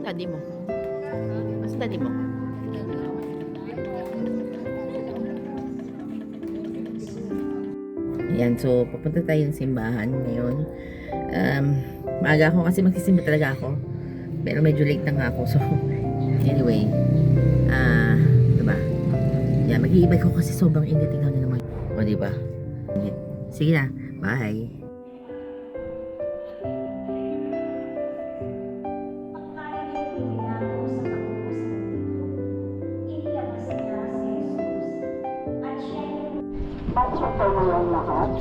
Daddy mo. Mas daddy mo. Ayan, so papunta tayo ng simbahan ngayon. Maaga ako kasi magsisimba talaga ako. Pero medyo late na nga ako. So, anyway. Diba? Yan, mag-iibay ko kasi sobrang init. Tingnan nyo naman. O, diba? Sige na. Bye. Baca po mo yung lahat.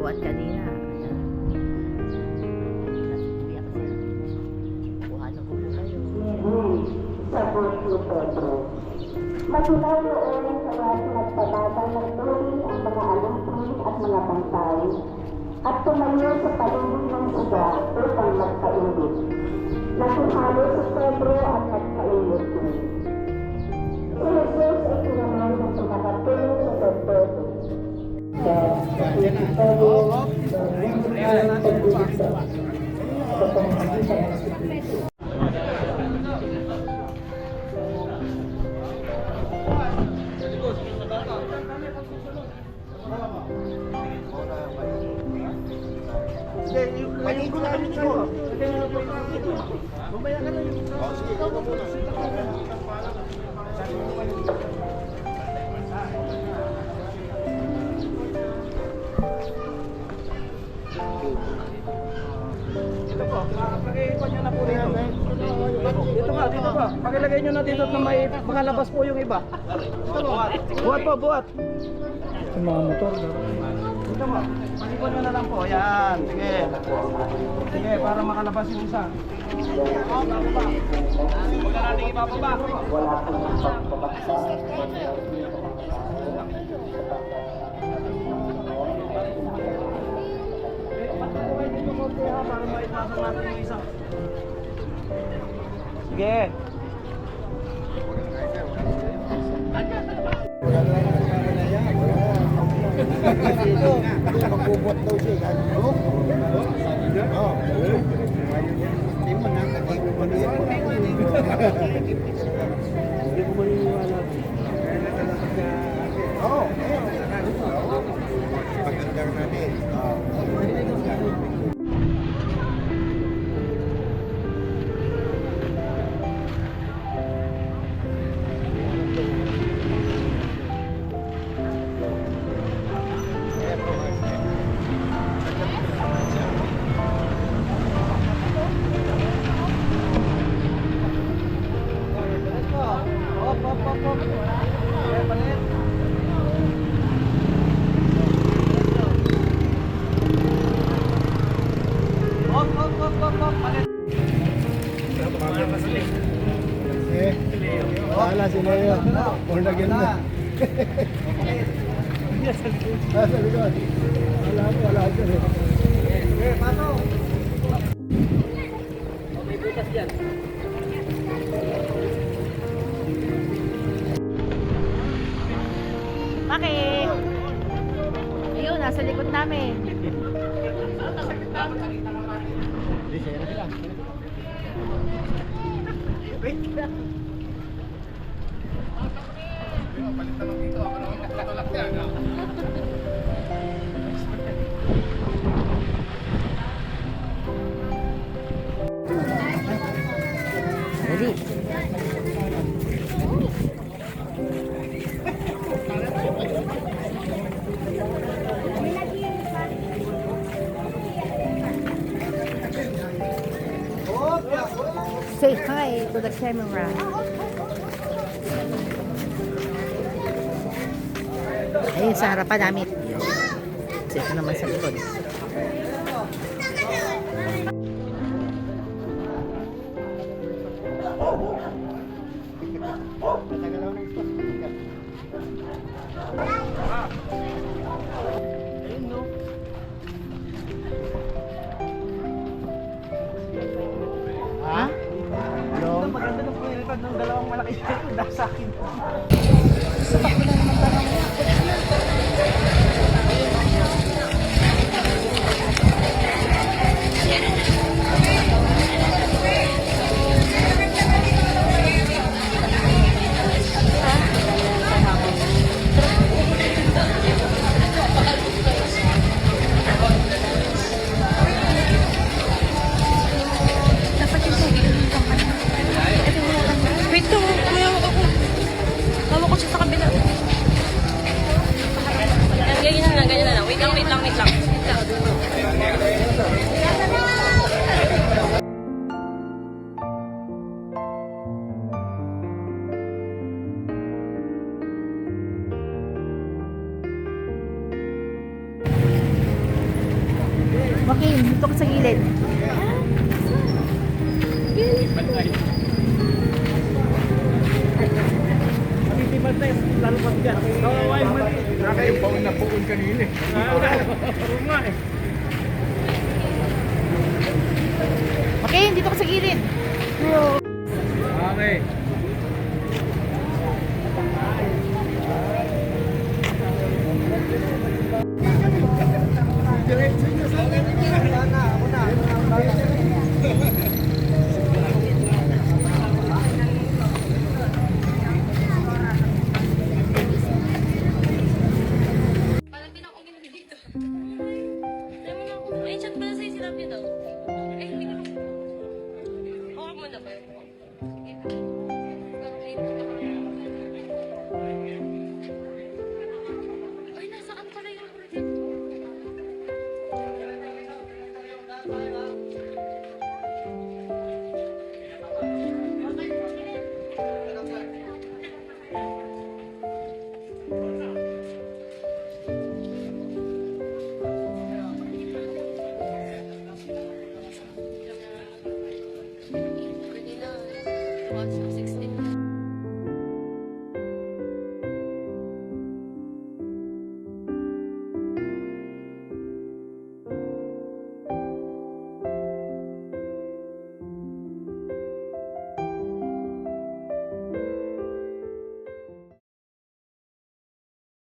Buat kanina. Ayan. Kuha na ko kayo. Sabot ni Pedro. Magulaw noon sa wali nagpababa ng tubig ang mga alupin at mga bantay at tumayo sa paligid ng siga upang magpainit. Nakihalo si Pedro at nagpainit din. Si Jesus ay tinanong na pinakatulong sa Pedro. Pagin ko namin ito. Mamaya ka na yung... Sige, ikaw na muna. Ito po, pakikon nyo na po dito. Dito ba, dito ba? Pakilagay nyo na dito na may makalabas po yung iba. Buhat po, buhat. Yung mga motor. Dito mo, pakikon nyo na lang po. Yan, sige. Sige, para makalabas yung isa. Huwag na natin ibababa. Para maipasok natin yung isa. Sige. Magbubot daw siya. Hindi mo na kagay mo niya. Hindi ko maniniwala. Oo. Pagandang natin. Wala si Leo. Born again na. Sa likod. Wala ko rin. Pato. May butas dyan. Bakit? Ayun, nasa likod namin. Dali. Say hi to the camera. Ayun, sa harapan namin. Ito naman sa likod. Ha? Hello? Maganda na po yung ng dalawang malaki dahil sa akin. Wait lang, kuya ako. Hawak ko siya sa kabila. Ganyan na lang. Wait lang. Wait lang. Okay, dito ka sa gilid. Matitiman na yung lalapag dyan. Kawaway mo. Naka yung baon na buon kanina. Oo nga eh. Okay, dito ka sa gilid. Okay. Palapin ako ganun dito. Alam mo na ako. Ay, chat pala sa'yo, sinabi niya daw. Ay, hindi ko. Hawak mo na ba? Ay, nasaan pala yung project? Pwede na. 16.